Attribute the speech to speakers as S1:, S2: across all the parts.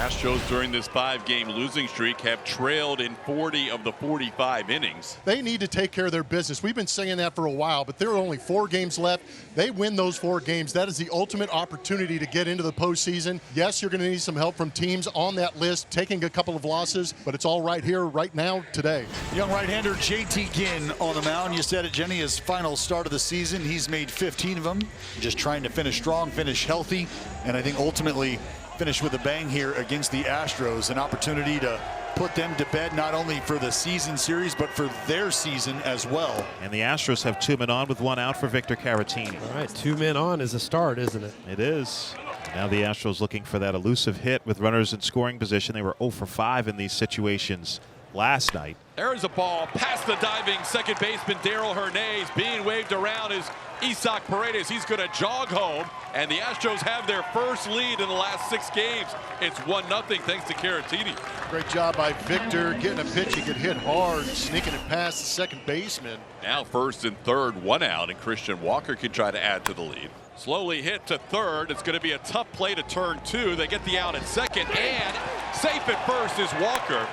S1: Astros during this 5-game losing streak have trailed in 40 of the 45 innings.
S2: They need to take care of their business. We've been saying that for a while, but there are only 4 games left. They win those 4 games. That is the ultimate opportunity to get into the postseason. Yes, you're going to need some help from teams on that list, taking a couple of losses, but it's all right here, right now, today.
S3: Young right-hander J.T. Ginn on the mound. You said it, Jenny, his final start of the season. He's made 15 of them. Just trying to finish strong, finish healthy, and I think ultimately finish with a bang here against the Astros. An opportunity to put them to bed not only for the season series but for their season as well.
S4: And the Astros have 2 men on with 1 out for Victor Caratini.
S5: All right, 2 men on is a start, isn't it?
S4: It is. Now the Astros looking for that elusive hit with runners in scoring position. They were 0 for 5 in these situations last night.
S1: There is a ball past the diving second baseman Darrell Hernandez. Being waved around is Isaac Paredes. He's going to jog home, and the Astros have their first lead in the last 6 games. It's 1-0 thanks to Caratini.
S2: Great job by Victor getting a pitch he could hit hard, sneaking it past the second baseman.
S1: Now first and third, 1 out, and Christian Walker can try to add to the lead. Slowly hit to third. It's going to be a tough play to turn 2. They get the out at second, and safe at first is Walker.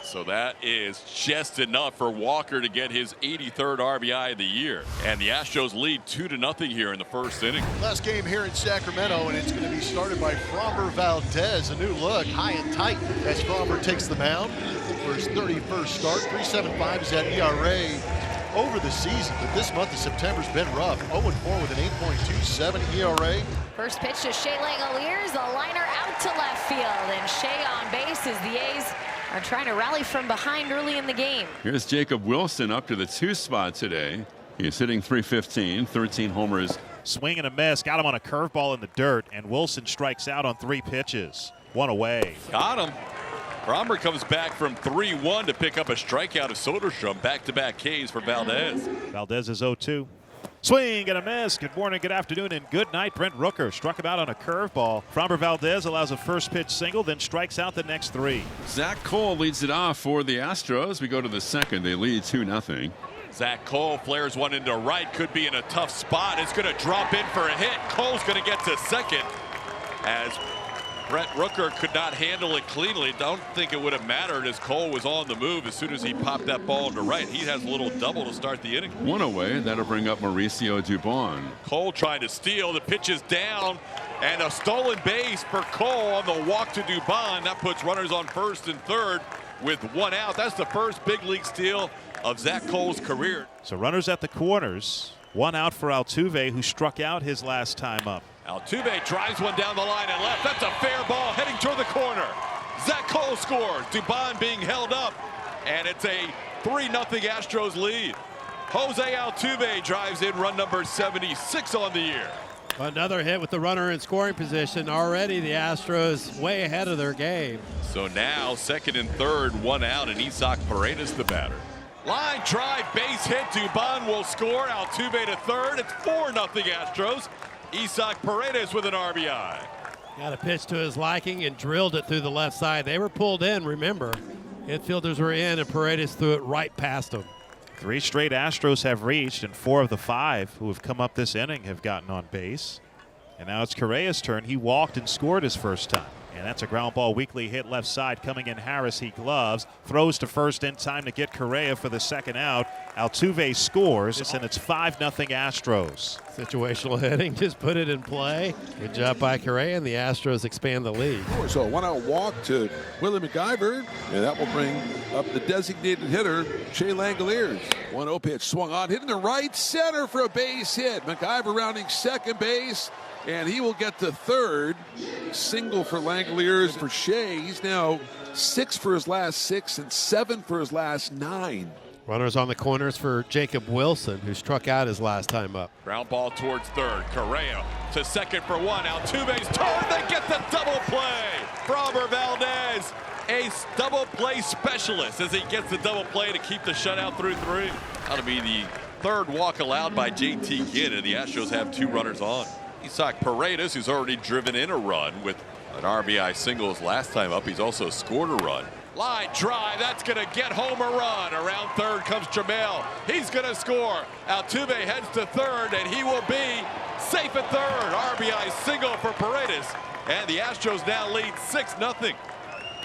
S1: So that is just enough for Walker to get his 83rd RBI of the year. And the Astros lead 2-0 here in the first inning.
S2: Last game here in Sacramento, and it's going to be started by Framber Valdez. A new look, high and tight, as Framber takes the mound for his 31st start. 3.75 is that ERA over the season, but this month of September's been rough. 0-4 with an 8.27 ERA.
S6: First pitch to Shea Langoliers, a liner out to left field, and Shea on base as the A's are trying to rally from behind early in the game.
S7: Here's Jacob Wilson up to the 2 spot today. He's hitting .315, 13 homers.
S4: Swing and a miss, got him on a curveball in the dirt, and Wilson strikes out on 3 pitches. 1 away.
S1: Got him. Framber comes back from 3-1 to pick up a strikeout of Soderstrom. Back-to-back Ks for Valdez.
S4: Valdez is 0-2. Swing and a miss. Good morning, good afternoon, and good night. Brent Rooker struck him out on a curveball. Framber Valdez allows a first pitch single, then strikes out the next 3.
S7: Zach Cole leads it off for the Astros. We go to the second. They lead 2-0.
S1: Zach Cole flares one into right. Could be in a tough spot. It's going to drop in for a hit. Cole's going to get to second as Brent Rooker could not handle it cleanly. Don't think it would have mattered as Cole was on the move as soon as he popped that ball into right. He has a little double to start the inning.
S7: 1 away. That'll bring up Mauricio Dubon.
S1: Cole trying to steal. The pitch is down, and a stolen base for Cole on the walk to Dubon. That puts runners on first and third with 1 out. That's the first big league steal of Zach Cole's career.
S4: So runners at the corners. 1 out for Altuve, who struck out his last time up.
S1: Altuve drives one down the line and left. That's a fair ball heading toward the corner. Zach Cole scores. Dubon being held up, and it's a 3-0 Astros lead. Jose Altuve drives in run number 76 on the year.
S5: Another hit with the runner in scoring position. Already the Astros way ahead of their game.
S1: So now second and third, 1 out, and Isaac Paredes the batter. Line drive, base hit. Dubon will score. Altuve to third. It's 4-0 Astros. Isaac Paredes with an RBI.
S5: Got a pitch to his liking and drilled it through the left side. They were pulled in, remember. Infielders were in, and Paredes threw it right past them.
S4: 3 straight Astros have reached, and 4 of the 5 who have come up this inning have gotten on base. And now it's Correa's turn. He walked and scored his first time. And that's a ground ball weakly hit left side coming in. Harris, he gloves, throws to first in time to get Correa for the second out. Altuve scores, and it's 5-0 Astros.
S5: Situational hitting, just put it in play. Good job by Correa, and the Astros expand the lead.
S8: So a 1-out walk to Willie McIver, and that will bring up the designated hitter, Shea Langoliers. 1-0 pitch swung on, hitting the right center for a base hit. McIver rounding second base, and he will get to third. Single for Langoliers for Shea. He's now 6 for his last 6 and 7 for his last 9.
S5: Runners on the corners for Jacob Wilson, who struck out his last time up.
S1: Ground ball towards third. Correa to second for 1. Altuve's turn. They get the double play. Framber Valdez, a double play specialist as he gets the double play to keep the shutout through 3. That'll be the third walk allowed by J.T. Ginn, and the Astros have 2 runners on. Isaac Paredes, who's already driven in a run with an RBI single his last time up. He's also scored a run. Line drive, that's going to get home a run. Around third comes Jamel. He's going to score. Altuve heads to third, and he will be safe at third. RBI single for Paredes, and the Astros now lead 6-0.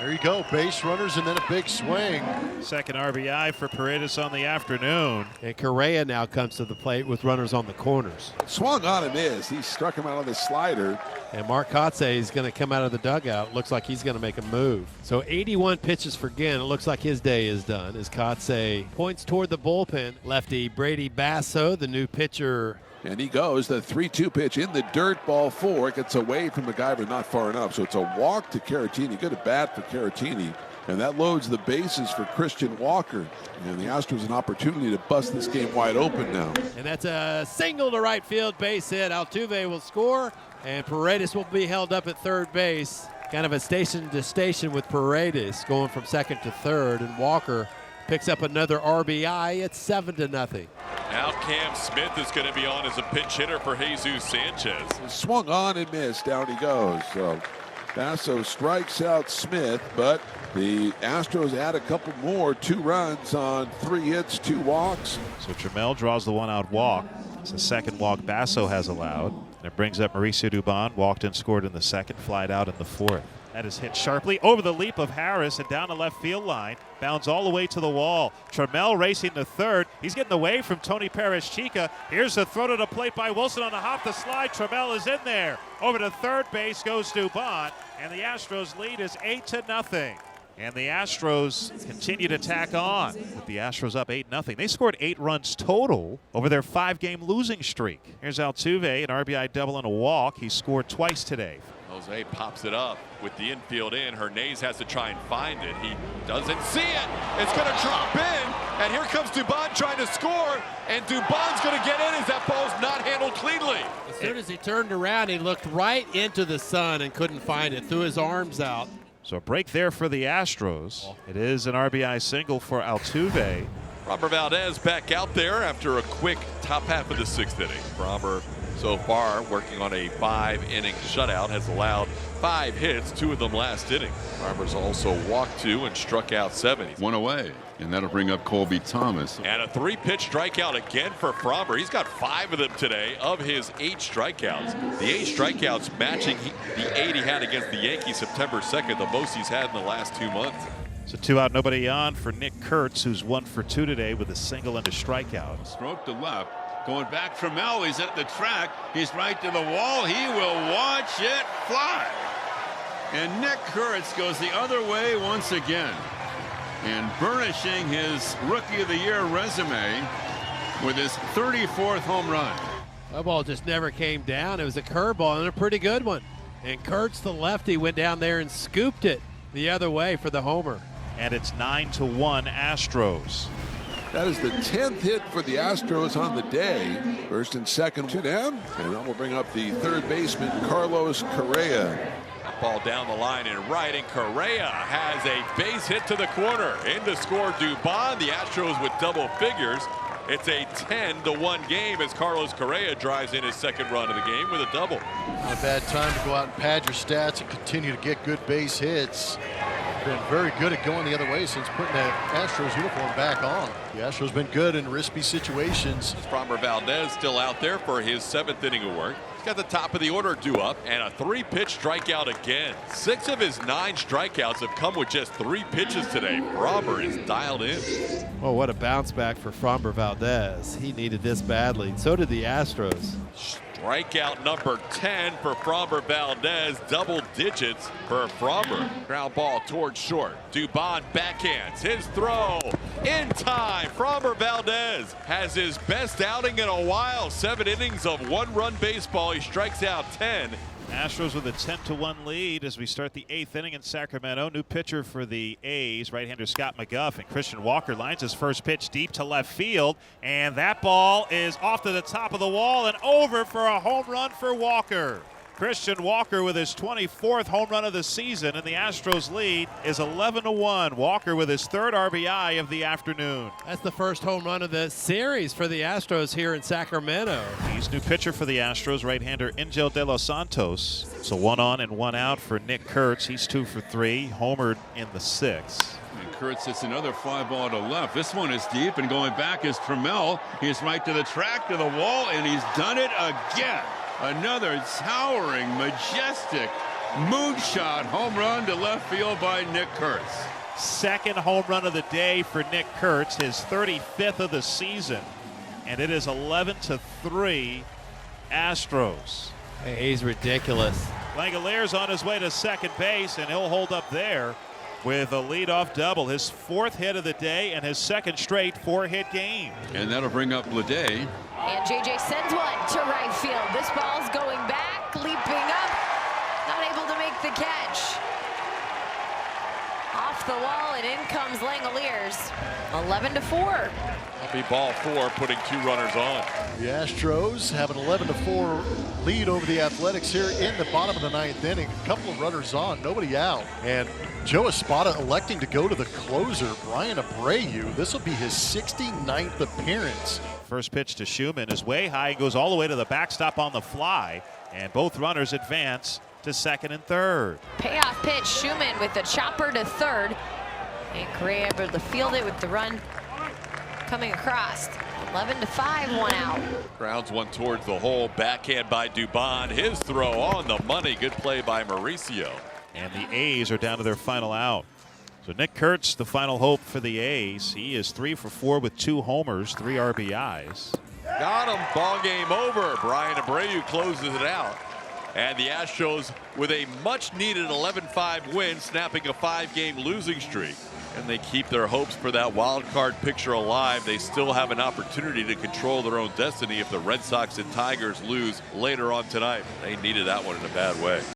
S2: There you go, base runners and then a big swing.
S4: Second RBI for Paredes on the afternoon.
S5: And Correa now comes to the plate with runners on the corners.
S8: Swung on and missed. He struck him out of the slider.
S5: And Mark Kotsay is going to come out of the dugout. Looks like he's going to make a move. So 81 pitches for Ginn. It looks like his day is done as Kotsay points toward the bullpen. Lefty Brady Basso, the new pitcher.
S8: And he goes, the 3-2 pitch in the dirt, ball 4. It gets away from MacGyver, not far enough. So it's a walk to Caratini. Good at bat for Caratini. And that loads the bases for Christian Walker. And the Astros an opportunity to bust this game wide open now.
S5: And that's a single to right field, base hit. Altuve will score, and Paredes will be held up at third base. Kind of a station to station with Paredes going from second to third, and Walker picks up another RBI. It's 7-0.
S1: Now Cam Smith is going to be on as a pinch hitter for Jesus Sanchez.
S8: Swung on and missed. Down he goes. So Basso strikes out Smith, but the Astros add a couple more. 2 runs on 3 hits, 2 walks.
S4: So Trammell draws the 1-out walk. It's the second walk Basso has allowed. And it brings up Mauricio Dubon. Walked and scored in the second, flied out in the fourth. That is hit sharply over the leap of Harris and down the left field line. Bounds all the way to the wall. Trammell racing to third. He's getting away from Tony Perez-Chica. Here's the throw to the plate by Wilson on the hop, the slide. Trammell is in there. Over to third base goes Dubon. And the Astros lead is 8-0. And the Astros continue to tack on with the Astros up 8-0. They scored 8 runs total over their 5-game losing streak. Here's Altuve, an RBI double and a walk. He scored twice today.
S1: Jose pops it up with the infield in. Hernandez has to try and find it. He doesn't see it. It's going to drop in. And here comes Dubon trying to score. And Dubon's going to get in as that ball's not handled cleanly.
S5: As soon as he turned around, he looked right into the sun and couldn't find it. Threw his arms out.
S4: So a break there for the Astros. It is an RBI single for Altuve.
S1: Framber Valdez back out there after a quick top half of the 6th inning. Framber so far working on a 5-inning shutout, has allowed 5 hits, 2 of them last inning. Framber's also walked 2 and struck out 7.
S7: 1 away, and that'll bring up Colby Thomas.
S1: And a 3-pitch strikeout again for Framber. He's got 5 of them today of his 8 strikeouts. The 8 strikeouts matching the 8 he had against the Yankees September 2nd, the most he's had in the last 2 months.
S4: So 2 out, nobody on for Nick Kurtz, who's 1 for 2 today with a single and a strikeout.
S7: Stroke to left. Going back from Mel, he's at the track. He's right to the wall. He will watch it fly. And Nick Kurtz goes the other way once again. And burnishing his Rookie of the Year resume with his 34th home run.
S5: That ball just never came down. It was a curveball and a pretty good one. And Kurtz, the lefty, went down there and scooped it the other way for the homer.
S4: And it's 9-1 Astros.
S8: That is the 10th hit for the Astros on the day. First and second, 2 down. And that will bring up the third baseman, Carlos Correa.
S1: Ball down the line and right, and Correa has a base hit to the corner. In to score Dubon. The Astros with double figures. It's a 10-1 game as Carlos Correa drives in his 2nd run of the game with a double.
S2: Not a bad time to go out and pad your stats and continue to get good base hits. Been very good at going the other way since putting that Astros uniform back on. The Astros been good in risky situations.
S1: Framber Valdez still out there for his 7th inning of work. He's got the top of the order due up and a 3-pitch strikeout again. 6 of his 9 strikeouts have come with just 3 pitches today. Framber is dialed in.
S5: Well, what a bounce back for Framber Valdez. He needed this badly. So did the Astros.
S1: Strikeout number 10 for Framber Valdez. Double digits for Framber. Ground ball towards short. Dubon backhands. His throw in time. Framber Valdez has his best outing in a while. 7 innings of 1-run baseball. He strikes out 10.
S4: Astros with a 10-1 lead as we start the 8th inning in Sacramento. New pitcher for the A's, right-hander Scott McGuff, and Christian Walker lines his first pitch deep to left field, and that ball is off to the top of the wall and over for a home run for Walker. Christian Walker with his 24th home run of the season, and the Astros lead is 11-1. Walker with his 3rd RBI of the afternoon.
S5: That's the first home run of the series for the Astros here in Sacramento.
S4: He's new pitcher for the Astros, right-hander Angel De Los Santos. So 1 on and 1 out for Nick Kurtz. He's 2 for 3, homered in the 6th.
S7: And Kurtz hits another fly ball to left. This one is deep, and going back is Trammell. He's right to the track, to the wall, and he's done it again. Another towering, majestic Moonshot home run to left field by Nick Kurtz.
S4: Second home run of the day for Nick Kurtz, his 35th of the season. And it is 11-3 Astros.
S5: Hey, he's ridiculous.
S4: Langoliers on his way to second base, and he'll hold up there with a leadoff double. His 4th hit of the day and his 2nd straight 4-hit game.
S7: And that'll bring up Bleday.
S6: And JJ sends one to right field. This ball's going back, leaping up, not able to make the catch. Off the wall, and in comes Langoliers. 11-4.
S1: Happy ball 4, putting 2 runners on.
S2: The Astros have an 11-4 lead over the Athletics here in the bottom of the 9th inning. A couple of runners on, nobody out. And Joe Espada electing to go to the closer, Brian Abreu. This will be his 69th appearance.
S4: First pitch to Schumann is way high, goes all the way to the backstop on the fly, and both runners advance to 2nd and 3rd.
S6: Payoff pitch, Schumann with the chopper to 3rd. And Correa able to field it with the run coming across. 11-5, 1 out.
S1: Grounds one towards the hole. Backhand by Dubon. His throw on the money. Good play by Mauricio.
S4: And the A's are down to their final out. So Nick Kurtz, the final hope for the A's. He is 3 for 4 with 2 homers, 3 RBIs.
S1: Got him. Ball game over. Brian Abreu closes it out. And the Astros with a much-needed 11-5 win, snapping a 5-game losing streak. And they keep their hopes for that wild card picture alive. They still have an opportunity to control their own destiny if the Red Sox and Tigers lose later on tonight. They needed that one in a bad way.